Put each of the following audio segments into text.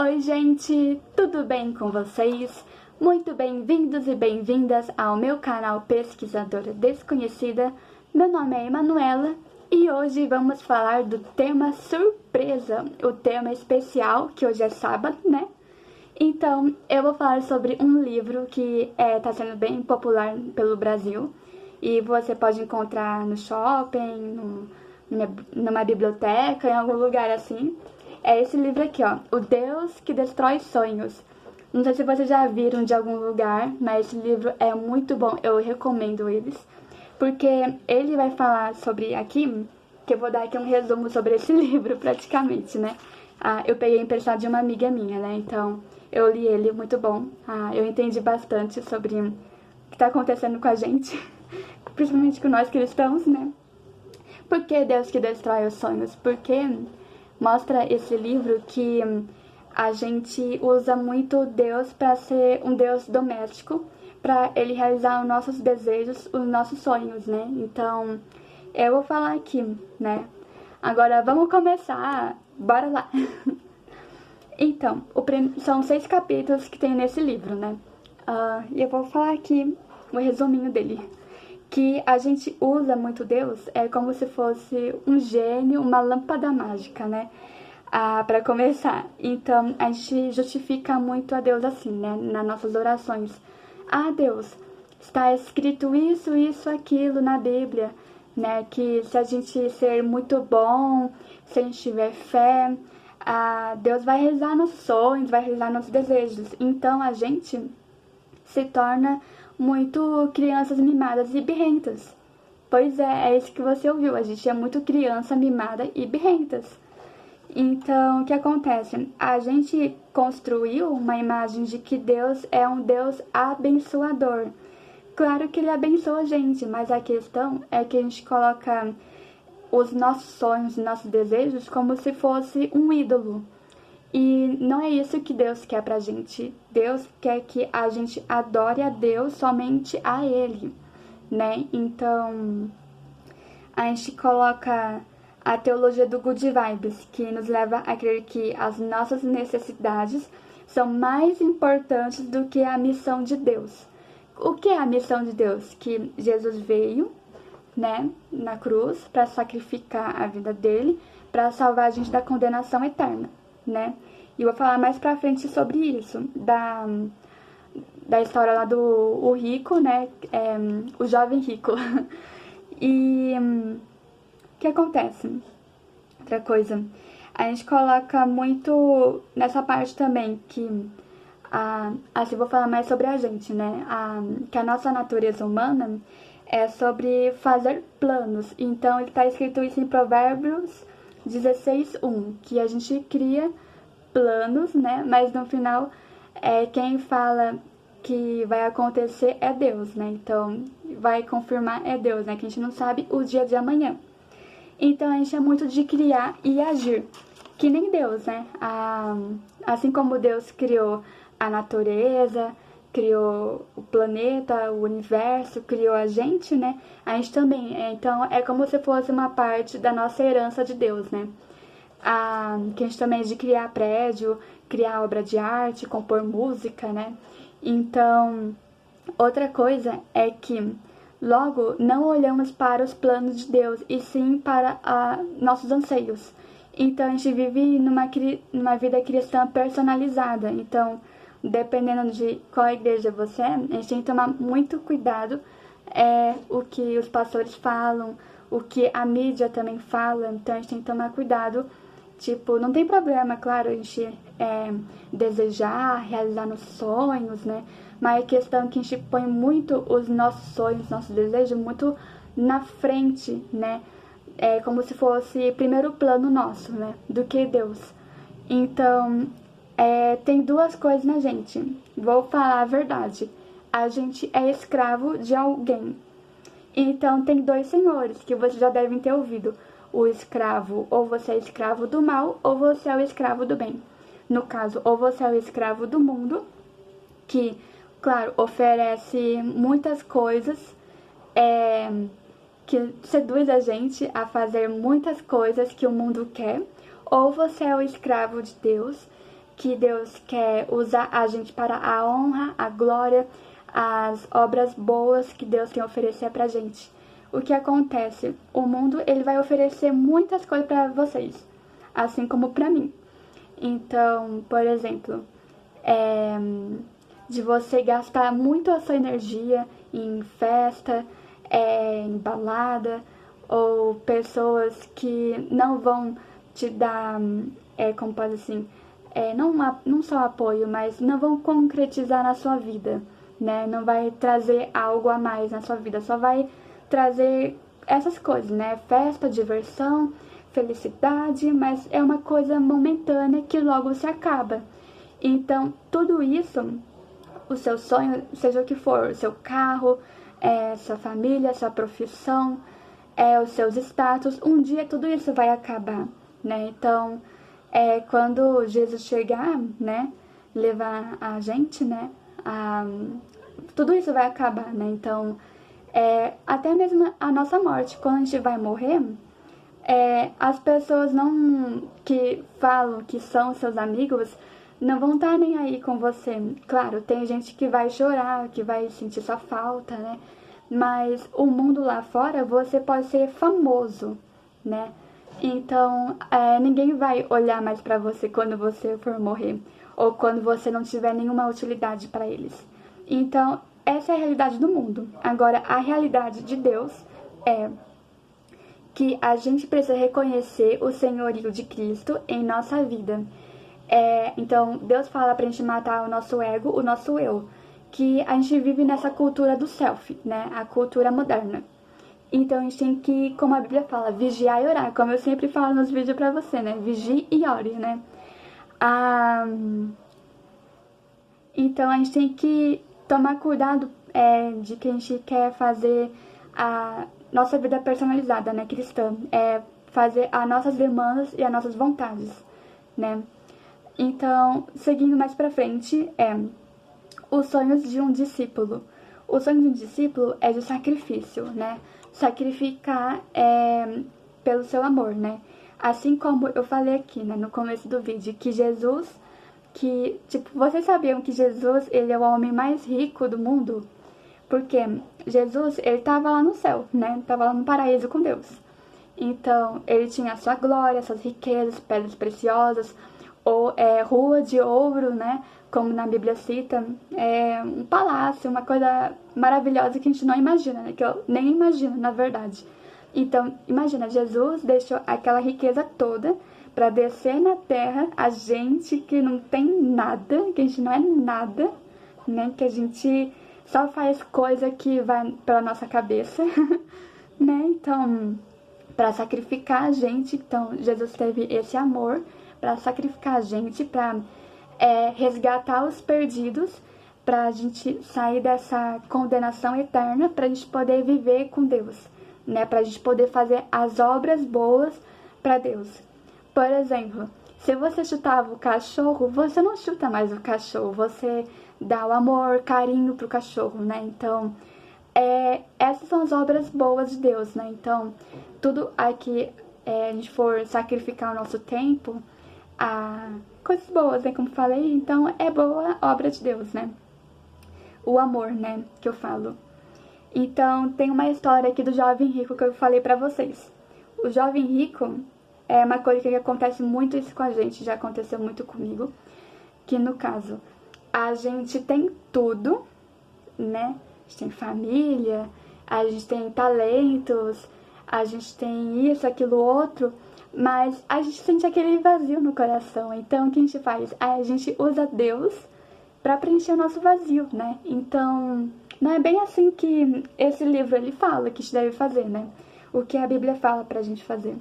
Oi, gente, tudo bem com vocês? Muito bem-vindos e bem-vindas ao meu canal Pesquisadora Desconhecida. Meu nome é Emanuela e hoje vamos falar do tema surpresa, o tema especial, que hoje é sábado, né? Então, eu vou falar sobre um livro que está sendo bem popular pelo Brasil e você pode encontrar no shopping, numa biblioteca, em algum lugar assim. É esse livro aqui, ó, O Deus que Destrói Sonhos. Não sei se vocês já viram de algum lugar, mas esse livro é muito bom, eu recomendo eles. Porque ele vai falar sobre aqui, que eu vou dar aqui um resumo sobre esse livro praticamente, né? Eu peguei emprestado de uma amiga minha, né? Então, eu li ele, muito bom. Eu entendi bastante sobre o que está acontecendo com a gente, principalmente com nós cristãos, né? Por que Deus que destrói os sonhos? Porque mostra esse livro que a gente usa muito Deus para ser um Deus doméstico, para ele realizar os nossos desejos, os nossos sonhos, né? Então, eu vou falar aqui, né? Agora, vamos começar. Bora lá! Então, são 6 capítulos que tem nesse livro, né? E eu vou falar aqui o resuminho dele. Que a gente usa muito Deus como se fosse um gênio, uma lâmpada mágica, né? Para começar. Então, a gente justifica muito a Deus assim, né? Nas nossas orações. Deus, está escrito isso, isso, aquilo na Bíblia, né? Que se a gente ser muito bom, se a gente tiver fé, Deus vai realizar nossos sonhos, vai realizar nossos desejos. Então, a gente se torna muito crianças mimadas e birrentas. Pois é isso que você ouviu, a gente é muito criança mimada e birrentas. Então, o que acontece? A gente construiu uma imagem de que Deus é um Deus abençoador. Claro que ele abençoa a gente, mas a questão é que a gente coloca os nossos sonhos, nossos desejos como se fosse um ídolo. E não é isso que Deus quer pra gente. Deus quer que a gente adore a Deus, somente a Ele, né? Então, a gente coloca a teologia do Good Vibes, que nos leva a crer que as nossas necessidades são mais importantes do que a missão de Deus. O que é a missão de Deus? Que Jesus veio, né, na cruz, para sacrificar a vida dele, para salvar a gente da condenação eterna, né? E eu vou falar mais pra frente sobre isso, da história lá do rico, né, o jovem rico. E o que acontece? Outra coisa, a gente coloca muito nessa parte também que, assim, vou falar mais sobre a gente, né, que a nossa natureza humana é sobre fazer planos. Então, está escrito isso em Provérbios 16:1, que a gente cria planos, né? Mas no final, quem fala que vai acontecer é Deus, né? Então, vai confirmar é Deus, né? Que a gente não sabe o dia de amanhã. Então, a gente é muito de criar e agir, que nem Deus, né? Assim como Deus criou a natureza, criou o planeta, o universo, criou a gente, né? A gente também. Então, é como se fosse uma parte da nossa herança de Deus, né? Que a gente também é de criar prédio, criar obra de arte, compor música, né? Então, outra coisa é que logo não olhamos para os planos de Deus, e sim para nossos anseios. Então, a gente vive numa vida cristã personalizada. Então, dependendo de qual igreja você é, a gente tem que tomar muito cuidado o que os pastores falam, o que a mídia também fala. Então, a gente tem que tomar cuidado. Tipo, não tem problema, claro, a gente desejar, realizar nossos sonhos, né? Mas a questão é que a gente põe muito os nossos sonhos, nossos desejos muito na frente, né? É como se fosse primeiro plano nosso, né? Do que Deus. Então, tem duas coisas na gente. Vou falar a verdade. A gente é escravo de alguém. Então, tem 2 senhores que vocês já devem ter ouvido. O escravo, ou você é escravo do mal, ou você é o escravo do bem. No caso, ou você é o escravo do mundo, que, claro, oferece muitas coisas, que seduz a gente a fazer muitas coisas que o mundo quer, ou você é o escravo de Deus, que Deus quer usar a gente para a honra, a glória, as obras boas que Deus tem a oferecer pra gente. O que acontece? O mundo, ele vai oferecer muitas coisas para vocês, assim como para mim. Então, por exemplo, de você gastar muito a sua energia em festa, em balada, ou pessoas que não vão te dar, como pode assim, não só apoio, mas não vão concretizar na sua vida, né? Não vai trazer algo a mais na sua vida, só vai trazer essas coisas, né? Festa, diversão, felicidade, mas é uma coisa momentânea que logo se acaba. Então, tudo isso, o seu sonho, seja o que for, o seu carro, sua família, sua profissão, os seus status, um dia tudo isso vai acabar, né? Então, quando Jesus chegar, né, levar a gente, né, tudo isso vai acabar, né? Então, até mesmo a nossa morte, quando a gente vai morrer, as pessoas que falam que são seus amigos não vão estar nem aí com você. Claro, tem gente que vai chorar, que vai sentir sua falta, né? Mas o mundo lá fora, você pode ser famoso, né? Então, ninguém vai olhar mais pra você quando você for morrer, ou quando você não tiver nenhuma utilidade pra eles. Então, essa é a realidade do mundo. Agora, a realidade de Deus é que a gente precisa reconhecer o senhorio de Cristo em nossa vida. Então, Deus fala pra gente matar o nosso ego, o nosso eu, que a gente vive nessa cultura do selfie, né? A cultura moderna. Então, a gente tem que, como a Bíblia fala, vigiar e orar, como eu sempre falo nos vídeos pra você, né? Vigie e ore, né? Então, a gente tem que tomar cuidado de que a gente quer fazer a nossa vida personalizada, né, cristã. Fazer as nossas demandas e as nossas vontades, né? Então, seguindo mais pra frente, os sonhos de um discípulo. O sonho de um discípulo é de sacrifício, né? Sacrificar pelo seu amor, né? Assim como eu falei aqui, né, no começo do vídeo, que Jesus, vocês sabiam que Jesus, ele é o homem mais rico do mundo? Porque Jesus, ele tava lá no céu, né? Tava lá no paraíso com Deus. Então, ele tinha a sua glória, suas riquezas, pedras preciosas, ou rua de ouro, né? Como na Bíblia cita, um palácio, uma coisa maravilhosa que a gente não imagina, né? Que eu nem imagino, na verdade. Então, imagina, Jesus deixou aquela riqueza toda para descer na terra, a gente que não tem nada, que a gente não é nada, né? Que a gente só faz coisa que vai pela nossa cabeça, né? Então, para sacrificar a gente, então Jesus teve esse amor para sacrificar a gente, para resgatar os perdidos, para a gente sair dessa condenação eterna, para a gente poder viver com Deus, né? Para a gente poder fazer as obras boas para Deus. Por exemplo, se você chutava o cachorro, você não chuta mais o cachorro, você dá o amor, carinho pro cachorro, né? Então, essas são as obras boas de Deus, né? Então, tudo aqui a gente for sacrificar o nosso tempo, coisas boas, né? Como falei, então é boa obra de Deus, né? O amor, né? Que eu falo. Então, tem uma história aqui do jovem rico que eu falei pra vocês. O jovem rico é uma coisa que acontece muito isso com a gente, já aconteceu muito comigo, que no caso, a gente tem tudo, né? A gente tem família, a gente tem talentos, a gente tem isso, aquilo, outro, mas a gente sente aquele vazio no coração. Então, o que a gente faz? A gente usa Deus para preencher o nosso vazio, né? Então, não é bem assim que esse livro ele fala que a gente deve fazer, né? O que a Bíblia fala pra gente fazer.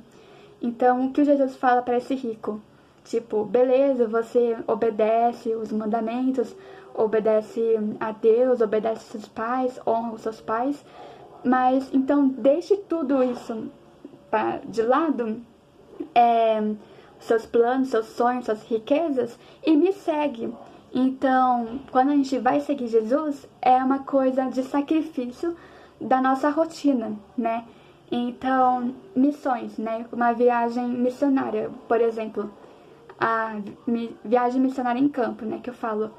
Então, o que Jesus fala para esse rico? Tipo, beleza, você obedece os mandamentos, obedece a Deus, obedece seus pais, honra os seus pais, mas então deixe tudo isso de lado, seus planos, seus sonhos, suas riquezas, e me segue. Então, quando a gente vai seguir Jesus, é uma coisa de sacrifício da nossa rotina, né? Então, missões, né? Uma viagem missionária, por exemplo. a viagem missionária em campo, né, que eu falo.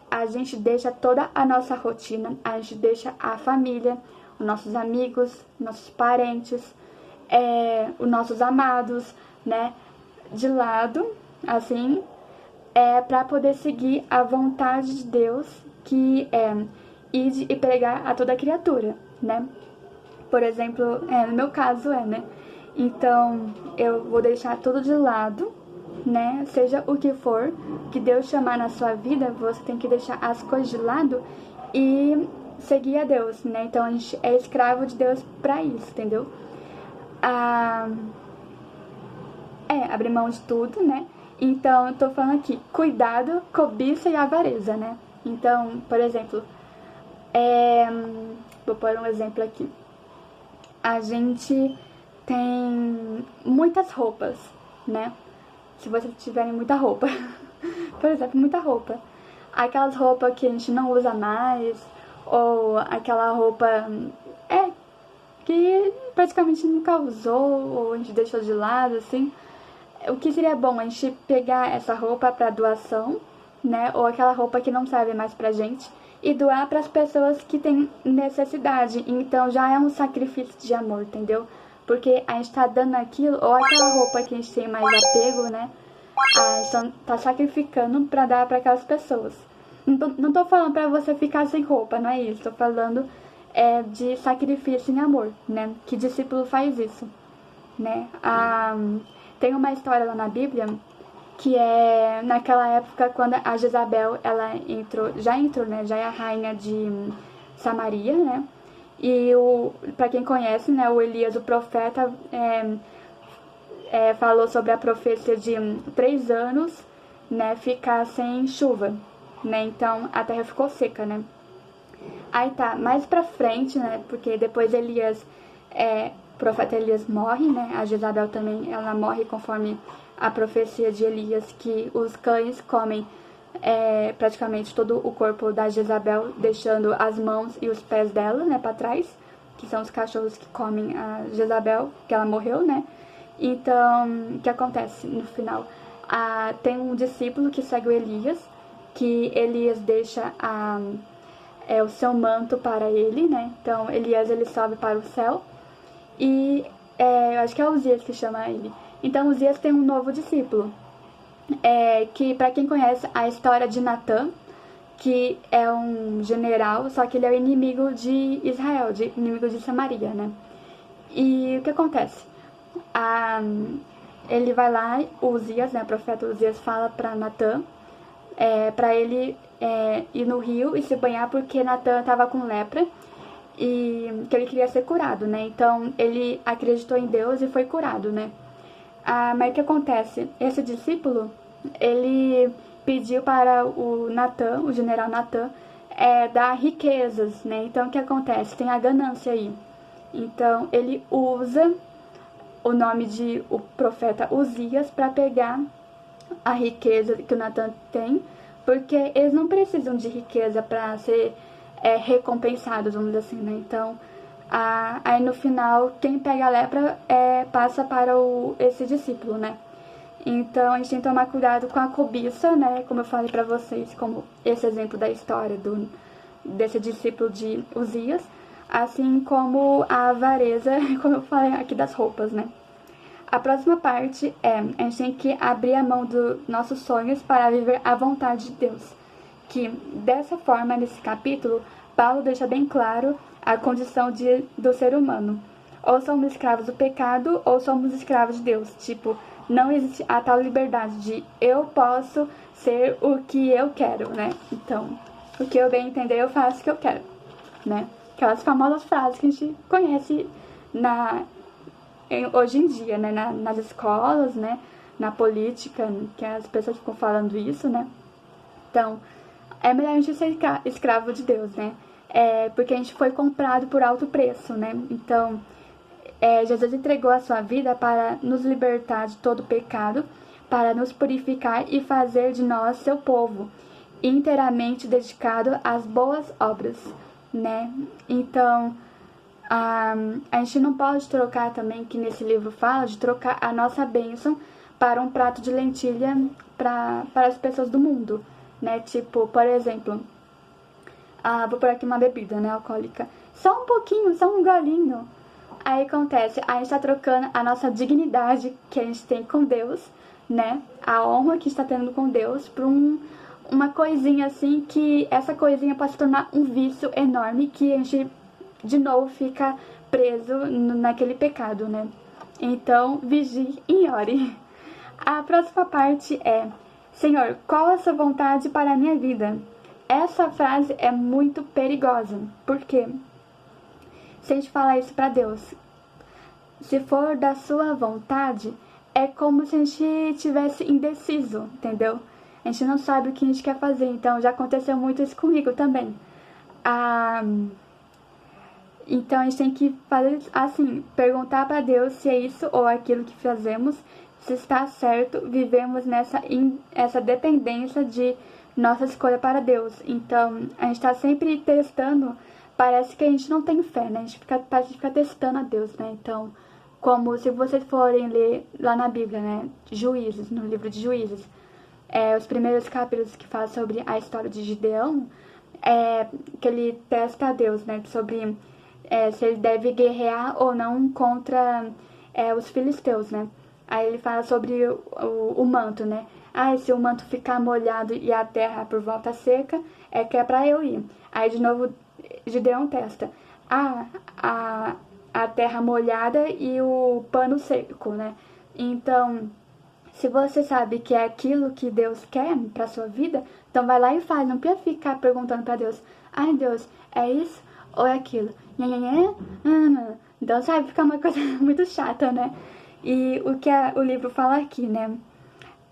A gente deixa toda a nossa rotina, a gente deixa a família, os nossos amigos, nossos parentes, os nossos amados, né, de lado, assim, para poder seguir a vontade de Deus, que é ir e pregar a toda criatura, né? Por exemplo, no meu caso né? Então, eu vou deixar tudo de lado, né? Seja o que for que Deus chamar na sua vida, você tem que deixar as coisas de lado e seguir a Deus, né? Então, a gente é escravo de Deus pra isso, entendeu? Abrir mão de tudo, né? Então, eu tô falando aqui, cuidado, cobiça e avareza, né? Então, por exemplo, vou pôr um exemplo aqui. A gente tem muitas roupas, né? Se vocês tiverem muita roupa, por exemplo, muita roupa. Aquelas roupas que a gente não usa mais, ou aquela roupa que praticamente nunca usou, ou a gente deixou de lado, assim. O que seria bom a gente pegar essa roupa para doação, né? Ou aquela roupa que não serve mais pra gente e doar para as pessoas que têm necessidade. Então já é um sacrifício de amor, entendeu? Porque a gente tá dando aquilo, ou aquela roupa que a gente tem mais apego, né? A gente tá sacrificando para dar para aquelas pessoas. Não tô falando para você ficar sem roupa, não é isso. Tô falando de sacrifício em amor, né? Que discípulo faz isso, né? Tem uma história lá na Bíblia que é naquela época quando a Jezabel, ela já entrou, né? Já é a rainha de Samaria, né? E para quem conhece, né? O Elias, o profeta, falou sobre a profecia de 3 anos, né? Ficar sem chuva, né? Então a terra ficou seca, né? Aí tá, mais pra frente, né? Porque depois Elias o profeta Elias morre, né? A Jezabel também, ela morre conforme a profecia de Elias, que os cães comem praticamente todo o corpo da Jezabel, deixando as mãos e os pés dela, né, para trás, que são os cachorros que comem a Jezabel, que ela morreu, né? Então, o que acontece no final? Tem um discípulo que segue o Elias, que Elias deixa o seu manto para ele, né? Então, Elias, ele sobe para o céu. E eu acho que é Uzias que chama ele. Então Uzias tem um novo discípulo, que para quem conhece a história de Natã, que é um general, só que ele é o inimigo de Israel, inimigo de Samaria, né? E o que acontece? Ele vai lá, o Uzias, né, o profeta Uzias fala para Natã, para ele ir no rio e se banhar porque Natã estava com lepra e que ele queria ser curado, né? Então ele acreditou em Deus e foi curado, né? Mas o que acontece? Esse discípulo, ele pediu para o Natã, o general Natã, dar riquezas, né? Então o que acontece? Tem a ganância aí. Então ele usa o nome de o profeta Uzias para pegar a riqueza que o Natã tem, porque eles não precisam de riqueza para ser recompensados, vamos dizer assim, né? Então, aí no final, quem pega a lepra passa para esse discípulo, né? Então, a gente tem que tomar cuidado com a cobiça, né? Como eu falei pra vocês, como esse exemplo da história desse discípulo de Uzias, assim como a avareza, como eu falei aqui das roupas, né? A próxima parte a gente tem que abrir a mão dos nossos sonhos para viver a vontade de Deus. Que dessa forma, nesse capítulo, Paulo deixa bem claro a condição do ser humano. Ou somos escravos do pecado, ou somos escravos de Deus. Tipo, não existe a tal liberdade de eu posso ser o que eu quero, né? Então, o que eu bem entender, eu faço o que eu quero, né? Aquelas famosas frases que a gente conhece hoje em dia, né? Nas escolas, né? Na política, que as pessoas ficam falando isso, né? Então, é melhor a gente ser escravo de Deus, né? Porque a gente foi comprado por alto preço, né? Então, Jesus entregou a sua vida para nos libertar de todo pecado, para nos purificar e fazer de nós seu povo, inteiramente dedicado às boas obras, né? Então, a gente não pode trocar também, que nesse livro fala, de trocar a nossa bênção para um prato de lentilha para as pessoas do mundo, né? Tipo, por exemplo, vou pôr aqui uma bebida, né, alcoólica. Só um pouquinho, só um golinho. Aí acontece, a gente tá trocando a nossa dignidade que a gente tem com Deus, né? A honra que está tendo com Deus por uma coisinha assim, que essa coisinha pode se tornar um vício enorme, que a gente de novo fica preso naquele pecado, né? Então, vigie e ore. A próxima parte é: Senhor, qual a sua vontade para a minha vida? Essa frase é muito perigosa. Por quê? Se a gente falar isso para Deus, se for da sua vontade, é como se a gente tivesse indeciso, entendeu? A gente não sabe o que a gente quer fazer. Então, já aconteceu muito isso comigo também. Então, a gente tem que fazer assim, perguntar para Deus se é isso ou aquilo que fazemos, se está certo, vivemos essa dependência de nossa escolha para Deus. Então, a gente está sempre testando, parece que a gente não tem fé, né? A gente fica testando a Deus, né? Então, como se vocês forem ler lá na Bíblia, né? Juízes, no livro de Juízes, os primeiros capítulos que falam sobre a história de Gideão, que ele testa a Deus, né? Sobre se ele deve guerrear ou não contra os filisteus, né? Aí ele fala sobre o manto, né? Se o manto ficar molhado e a terra por volta seca, que é pra eu ir. Aí de novo Gideão testa a terra molhada e o pano seco, né? Então, se você sabe que é aquilo que Deus quer pra sua vida, então vai lá e faz. Não precisa ficar perguntando pra Deus: ai, Deus, é isso ou é aquilo? Então, sabe, fica uma coisa muito chata, né? E o que o livro fala aqui, né?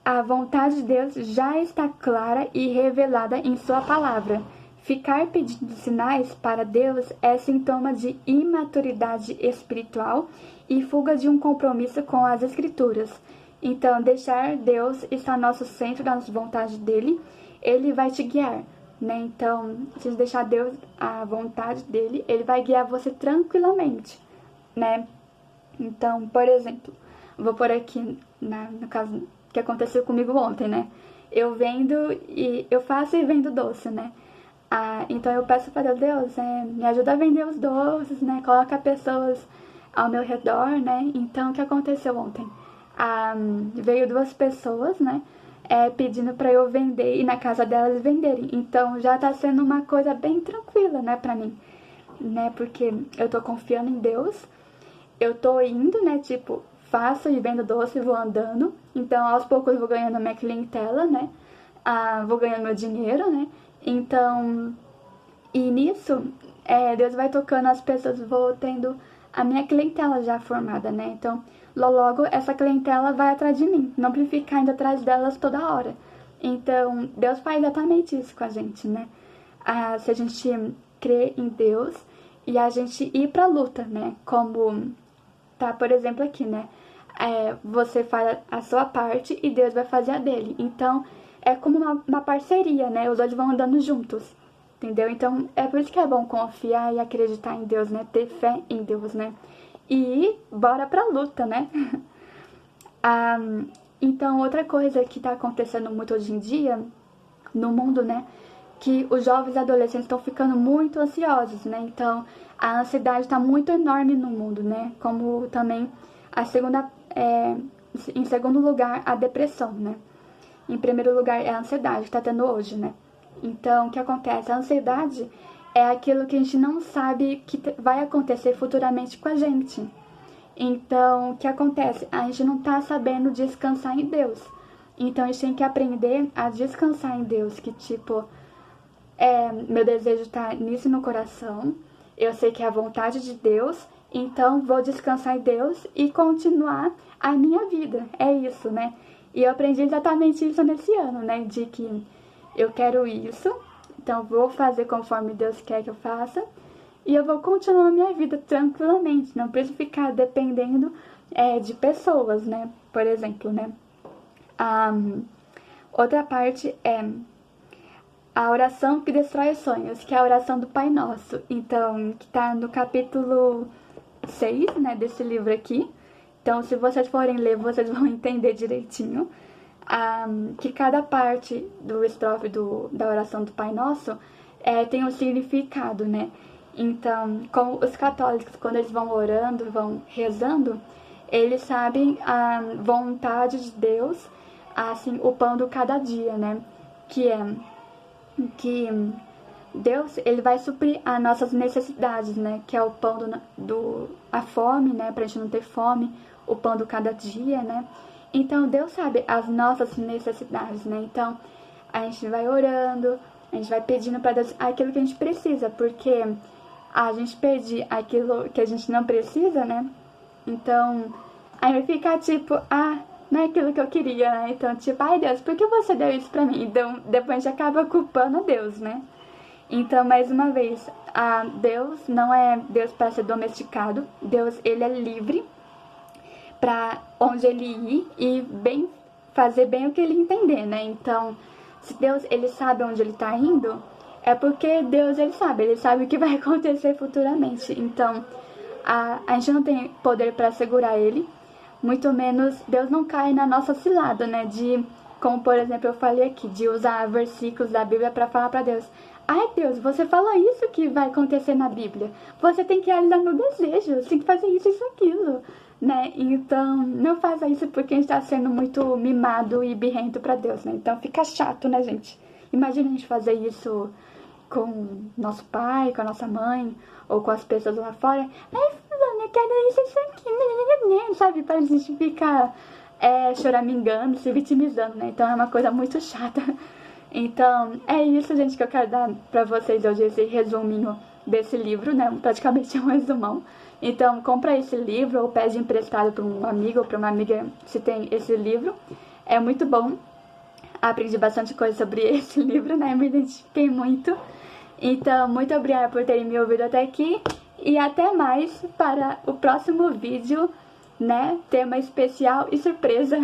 A vontade de Deus já está clara e revelada em sua palavra. Ficar pedindo sinais para Deus é sintoma de imaturidade espiritual e fuga de um compromisso com as Escrituras. Então, deixar Deus estar no nosso centro das vontades dele, ele vai te guiar, né? Então, se você deixar Deus a vontade dele, ele vai guiar você tranquilamente, né? Então, por exemplo, vou pôr aqui no caso que aconteceu comigo ontem, né? Eu faço e vendo doce, né? Então eu peço para Deus, me ajuda a vender os doces, né? Coloca pessoas ao meu redor, né? Então o que aconteceu ontem? Veio 2 pessoas, né? Pedindo para eu vender e na casa delas venderem. Então já tá sendo uma coisa bem tranquila, né, pra mim, né? Porque eu tô confiando em Deus, eu tô indo, né? Tipo, faço e vendo doce e vou andando. Então aos poucos eu vou ganhando minha clientela, né? Vou ganhando meu dinheiro, né? Então, e nisso, Deus vai tocando as pessoas, vou tendo a minha clientela já formada, né? Então, logo essa clientela vai atrás de mim, não pra ficar indo atrás delas toda hora. Então, Deus faz exatamente isso com a gente, né? Se a gente crê em Deus e a gente ir pra luta, né? Como tá, por exemplo, aqui, né? Você faz a sua parte e Deus vai fazer a dele. Então, é como uma parceria, né? Os dois vão andando juntos, entendeu? Então, é por isso que é bom confiar e acreditar em Deus, né? Ter fé em Deus, né? E bora pra luta, né? Então, outra coisa que tá acontecendo muito hoje em dia no mundo, né? Que os jovens e adolescentes estão ficando muito ansiosos, né? Então, a ansiedade tá muito enorme no mundo, né? Como também em segundo lugar, a depressão, né? Em primeiro lugar, é a ansiedade que tá tendo hoje, né? Então, o que acontece? A ansiedade é aquilo que a gente não sabe que vai acontecer futuramente com a gente. Então, o que acontece? A gente não tá sabendo descansar em Deus. Então, a gente tem que aprender a descansar em Deus, que tipo, meu desejo tá nisso no coração, eu sei que é a vontade de Deus, então vou descansar em Deus e continuar a minha vida. É isso, né? E eu aprendi exatamente isso nesse ano, né? De que eu quero isso, então vou fazer conforme Deus quer que eu faça. E eu vou continuar a minha vida tranquilamente. Não preciso ficar dependendo de pessoas, né? Por exemplo, né? Outra parte é a oração que destrói os sonhos, que é a oração do Pai Nosso. Então, que tá no capítulo 6, né? Desse livro aqui. Então, se vocês forem ler, vocês vão entender direitinho que cada parte do estrofe da oração do Pai Nosso tem um significado, né? Então, como os católicos, quando eles vão orando, vão rezando, eles sabem a vontade de Deus, assim, o pão do cada dia, né? Que Deus, ele vai suprir as nossas necessidades, né? Que é o pão a fome, né? Pra gente não ter fome, o pão do cada dia, né? Então, Deus sabe as nossas necessidades, né? Então, a gente vai orando, a gente vai pedindo pra Deus aquilo que a gente precisa, porque a gente pedir aquilo que a gente não precisa, né? Então, aí vai ficar tipo, não é aquilo que eu queria, né? Então, tipo, ai Deus, por que você deu isso pra mim? Então, depois a gente acaba culpando a Deus, né? Então, mais uma vez, Deus não é Deus para ser domesticado. Deus, ele é livre para onde ele ir e fazer bem o que ele entender, né? Então, se Deus, ele sabe onde ele tá indo, é porque Deus, ele sabe o que vai acontecer futuramente. Então, a gente não tem poder para segurar ele, muito menos Deus não cai na nossa cilada, né? Como por exemplo eu falei aqui, de usar versículos da Bíblia para falar para Deus: ai Deus, você falou isso que vai acontecer na Bíblia, você tem que realizar meu desejo, você tem que fazer isso, aquilo, né? Então não faça isso porque a gente tá sendo muito mimado e birrento para Deus, né? Então fica chato, né, gente? Imagina a gente fazer isso com nosso pai, com a nossa mãe, ou com as pessoas lá fora. Ai, fulano, eu quero isso aqui, sabe? Pra gente ficar choramingando, se vitimizando, né? Então é uma coisa muito chata. Então, é isso, gente, que eu quero dar pra vocês hoje, esse resuminho desse livro, né? Praticamente um resumão. Então, compra esse livro ou pede emprestado pra um amigo ou pra uma amiga se tem esse livro. É muito bom. Aprendi bastante coisa sobre esse livro, né? Me identifiquei muito. Então, muito obrigada por terem me ouvido até aqui. E até mais para o próximo vídeo, né? Tema especial e surpresa.